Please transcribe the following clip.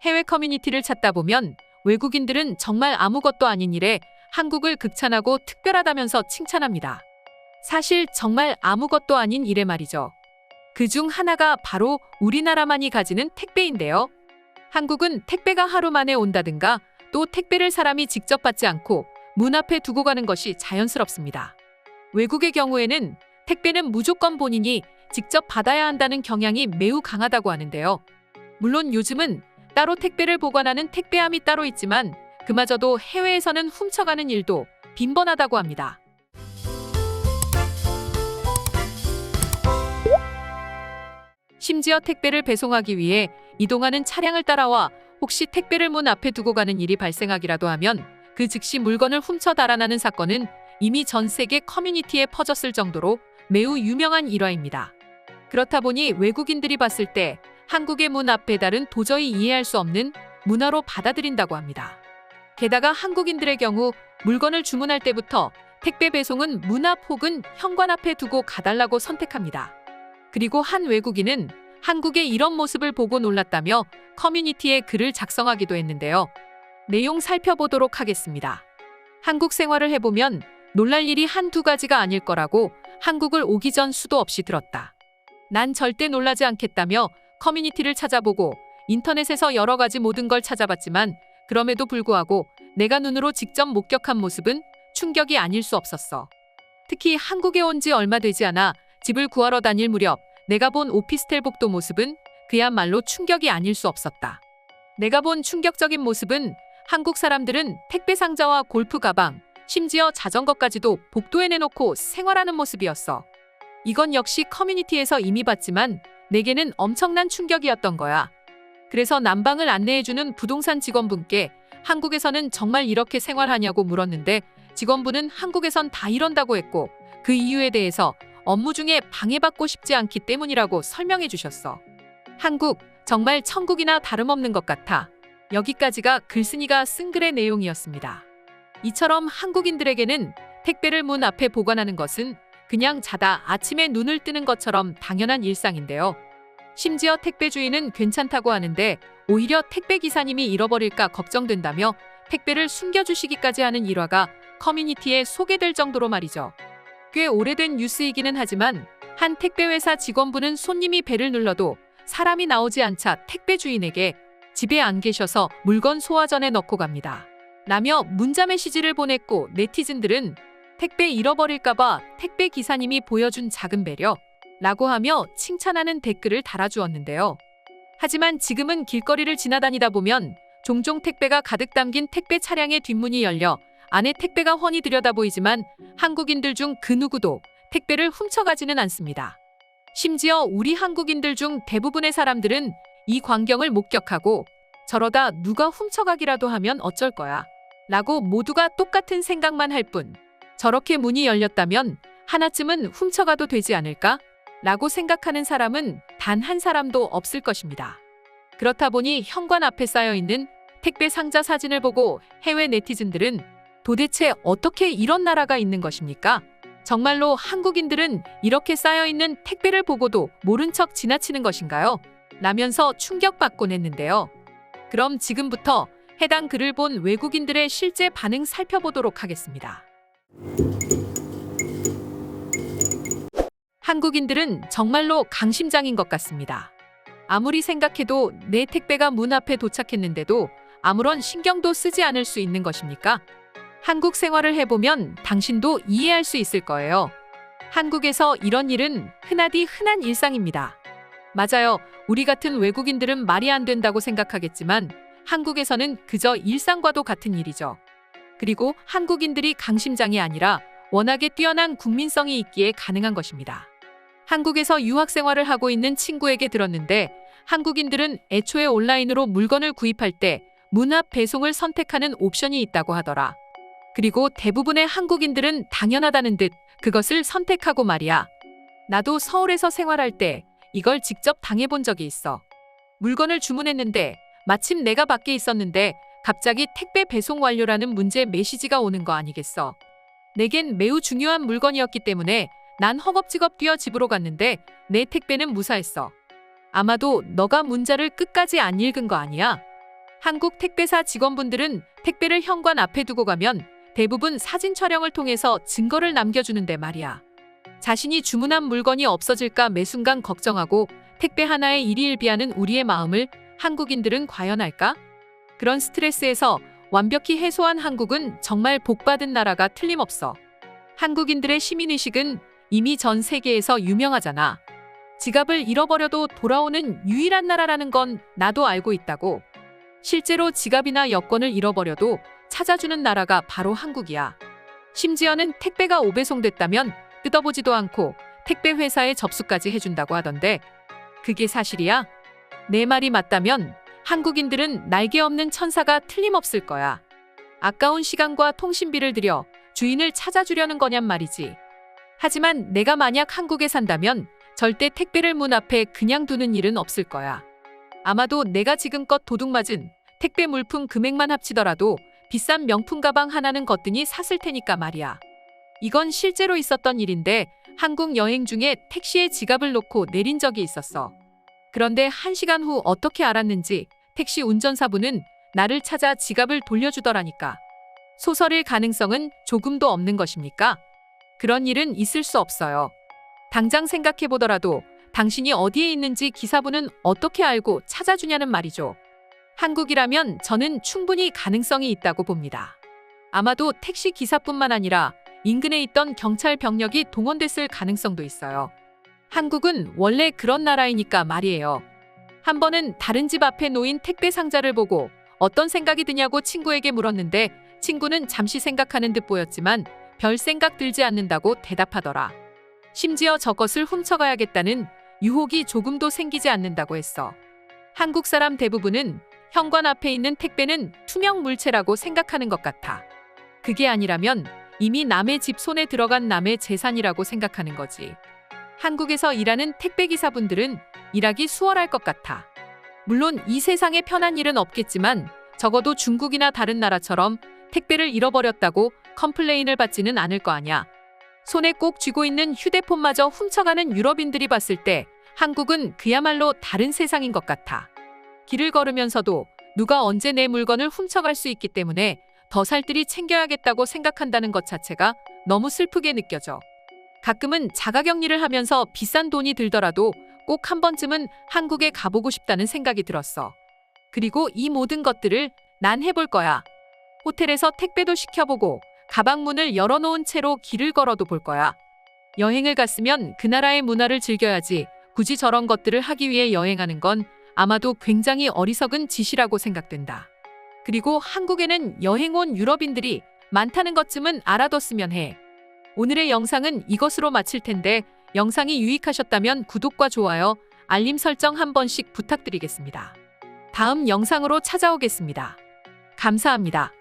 해외 커뮤니티를 찾다 보면 외국인들은 정말 아무것도 아닌 일에 한국을 극찬하고 특별하다면서 칭찬합니다. 사실 정말 아무것도 아닌 일에 말이죠. 그중 하나가 바로 우리나라만이 가지는 택배인데요. 한국은 택배가 하루 만에 온다든가 또 택배를 사람이 직접 받지 않고 문 앞에 두고 가는 것이 자연스럽습니다. 외국의 경우에는 택배는 무조건 본인이 직접 받아야 한다는 경향이 매우 강하다고 하는데요. 물론 요즘은 따로 택배를 보관하는 택배함이 따로 있지만 그마저도 해외에서는 훔쳐가는 일도 빈번하다고 합니다. 심지어 택배를 배송하기 위해 이동하는 차량을 따라와 혹시 택배를 문 앞에 두고 가는 일이 발생하기라도 하면 그 즉시 물건을 훔쳐 달아나는 사건은 이미 전 세계 커뮤니티에 퍼졌을 정도로 매우 유명한 일화입니다. 그렇다 보니 외국인들이 봤을 때 한국의 문 앞 배달은 도저히 이해할 수 없는 문화로 받아들인다고 합니다. 게다가 한국인들의 경우 물건을 주문할 때부터 택배 배송은 문 앞 혹은 현관 앞에 두고 가달라고 선택합니다. 그리고 한 외국인은 한국의 이런 모습을 보고 놀랐다며 커뮤니티에 글을 작성하기도 했는데요. 내용 살펴보도록 하겠습니다. 한국 생활을 해보면 놀랄 일이 한두 가지가 아닐 거라고 한국을 오기 전 수도 없이 들었다. 난 절대 놀라지 않겠다며 커뮤니티를 찾아보고 인터넷에서 여러 가지 모든 걸 찾아봤지만 그럼에도 불구하고 내가 눈으로 직접 목격한 모습은 충격이 아닐 수 없었어. 특히 한국에 온 지 얼마 되지 않아 집을 구하러 다닐 무렵 내가 본 오피스텔 복도 모습은 그야말로 충격이 아닐 수 없었다. 내가 본 충격적인 모습은 한국 사람들은 택배 상자와 골프 가방, 심지어 자전거까지도 복도에 내놓고 생활하는 모습이었어. 이건 역시 커뮤니티에서 이미 봤지만 내게는 엄청난 충격이었던 거야. 그래서 난방을 안내해주는 부동산 직원분께 한국에서는 정말 이렇게 생활하냐고 물었는데 직원분은 한국에선 다 이런다고 했고 그 이유에 대해서 업무 중에 방해받고 싶지 않기 때문이라고 설명해 주셨어. 한국, 정말 천국이나 다름없는 것 같아. 여기까지가 글쓴이가 쓴 글의 내용이었습니다. 이처럼 한국인들에게는 택배를 문 앞에 보관하는 것은 그냥 자다 아침에 눈을 뜨는 것처럼 당연한 일상인데요. 심지어 택배 주인은 괜찮다고 하는데 오히려 택배 기사님이 잃어버릴까 걱정된다며 택배를 숨겨주시기까지 하는 일화가 커뮤니티에 소개될 정도로 말이죠. 꽤 오래된 뉴스이기는 하지만 한 택배회사 직원분은 손님이 벨을 눌러도 사람이 나오지 않자 택배 주인에게 집에 안 계셔서 물건 소화전에 넣고 갑니다. 라며 문자 메시지를 보냈고 네티즌들은 택배 잃어버릴까봐 택배 기사님이 보여준 작은 배려 라고 하며 칭찬하는 댓글을 달아주었는데요. 하지만 지금은 길거리를 지나다니다 보면 종종 택배가 가득 담긴 택배 차량의 뒷문이 열려 안에 택배가 훤히 들여다보이지만 한국인들 중 그 누구도 택배를 훔쳐가지는 않습니다. 심지어 우리 한국인들 중 대부분의 사람들은 이 광경을 목격하고 저러다 누가 훔쳐가기라도 하면 어쩔 거야 라고 모두가 똑같은 생각만 할 뿐 저렇게 문이 열렸다면 하나쯤은 훔쳐가도 되지 않을까? 라고 생각하는 사람은 단 한 사람도 없을 것입니다. 그렇다 보니 현관 앞에 쌓여있는 택배 상자 사진을 보고 해외 네티즌들은 도대체 어떻게 이런 나라가 있는 것입니까? 정말로 한국인들은 이렇게 쌓여있는 택배를 보고도 모른 척 지나치는 것인가요? 라면서 충격받곤 했는데요. 그럼 지금부터 해당 글을 본 외국인들의 실제 반응 살펴보도록 하겠습니다. 한국인들은 정말로 강심장인 것 같습니다. 아무리 생각해도 내 택배가 문 앞에 도착했는데도 아무런 신경도 쓰지 않을 수 있는 것입니까? 한국 생활을 해보면 당신도 이해할 수 있을 거예요. 한국에서 이런 일은 흔하디 흔한 일상입니다. 맞아요. 우리 같은 외국인들은 말이 안 된다고 생각하겠지만 한국에서는 그저 일상과도 같은 일이죠. 그리고 한국인들이 강심장이 아니라 워낙에 뛰어난 국민성이 있기에 가능한 것입니다. 한국에서 유학 생활을 하고 있는 친구에게 들었는데 한국인들은 애초에 온라인으로 물건을 구입할 때 문 앞 배송을 선택하는 옵션이 있다고 하더라. 그리고 대부분의 한국인들은 당연하다는 듯 그것을 선택하고 말이야. 나도 서울에서 생활할 때 이걸 직접 당해본 적이 있어. 물건을 주문했는데 마침 내가 밖에 있었는데 갑자기 택배 배송 완료라는 문제 메시지가 오는 거 아니겠어. 내겐 매우 중요한 물건이었기 때문에 난 허겁지겁 뛰어 집으로 갔는데 내 택배는 무사했어. 아마도 너가 문자를 끝까지 안 읽은 거 아니야? 한국 택배사 직원분들은 택배를 현관 앞에 두고 가면 대부분 사진 촬영을 통해서 증거를 남겨주는데 말이야. 자신이 주문한 물건이 없어질까 매 순간 걱정하고 택배 하나에 일희일비하는 우리의 마음을 한국인들은 과연 알까? 그런 스트레스에서 완벽히 해소한 한국은 정말 복받은 나라가 틀림없어. 한국인들의 시민의식은 이미 전 세계에서 유명하잖아. 지갑을 잃어버려도 돌아오는 유일한 나라라는 건 나도 알고 있다고. 실제로 지갑이나 여권을 잃어버려도 찾아주는 나라가 바로 한국이야. 심지어는 택배가 오배송됐다면 뜯어보지도 않고 택배 회사에 접수까지 해준다고 하던데 그게 사실이야? 내 말이 맞다면 한국인들은 날개 없는 천사가 틀림없을 거야. 아까운 시간과 통신비를 들여 주인을 찾아주려는 거냔 말이지. 하지만 내가 만약 한국에 산다면 절대 택배를 문 앞에 그냥 두는 일은 없을 거야. 아마도 내가 지금껏 도둑맞은 택배 물품 금액만 합치더라도 비싼 명품 가방 하나는 거뜬히 샀을 테니까 말이야. 이건 실제로 있었던 일인데 한국 여행 중에 택시에 지갑을 놓고 내린 적이 있었어. 그런데 1시간 후 어떻게 알았는지 택시 운전사분은 나를 찾아 지갑을 돌려주더라니까. 소설일 가능성은 조금도 없는 것입니까? 그런 일은 있을 수 없어요. 당장 생각해보더라도 당신이 어디에 있는지 기사분은 어떻게 알고 찾아주냐는 말이죠. 한국이라면 저는 충분히 가능성이 있다고 봅니다. 아마도 택시 기사뿐만 아니라 인근에 있던 경찰 병력이 동원됐을 가능성도 있어요. 한국은 원래 그런 나라이니까 말이에요. 한 번은 다른 집 앞에 놓인 택배 상자를 보고 어떤 생각이 드냐고 친구에게 물었는데 친구는 잠시 생각하는 듯 보였지만 별 생각 들지 않는다고 대답하더라. 심지어 저것을 훔쳐가야겠다는 유혹이 조금도 생기지 않는다고 했어. 한국 사람 대부분은 현관 앞에 있는 택배는 투명 물체라고 생각하는 것 같아. 그게 아니라면 이미 남의 집 손에 들어간 남의 재산이라고 생각하는 거지. 한국에서 일하는 택배기사분들은 일하기 수월할 것 같아. 물론 이 세상에 편한 일은 없겠지만 적어도 중국이나 다른 나라처럼 택배를 잃어버렸다고 컴플레인을 받지는 않을 거 아냐. 손에 꼭 쥐고 있는 휴대폰마저 훔쳐가는 유럽인들이 봤을 때 한국은 그야말로 다른 세상인 것 같아. 길을 걸으면서도 누가 언제 내 물건을 훔쳐갈 수 있기 때문에 더 살뜰히 챙겨야겠다고 생각한다는 것 자체가 너무 슬프게 느껴져. 가끔은 자가격리를 하면서 비싼 돈이 들더라도 꼭 한 번쯤은 한국에 가보고 싶다는 생각이 들었어. 그리고 이 모든 것들을 난 해볼 거야. 호텔에서 택배도 시켜보고 가방 문을 열어놓은 채로 길을 걸어도 볼 거야. 여행을 갔으면 그 나라의 문화를 즐겨야지 굳이 저런 것들을 하기 위해 여행하는 건 아마도 굉장히 어리석은 짓이라고 생각된다. 그리고 한국에는 여행 온 유럽인들이 많다는 것쯤은 알아뒀으면 해. 오늘의 영상은 이것으로 마칠 텐데 영상이 유익하셨다면 구독과 좋아요, 알림 설정 한 번씩 부탁드리겠습니다. 다음 영상으로 찾아오겠습니다. 감사합니다.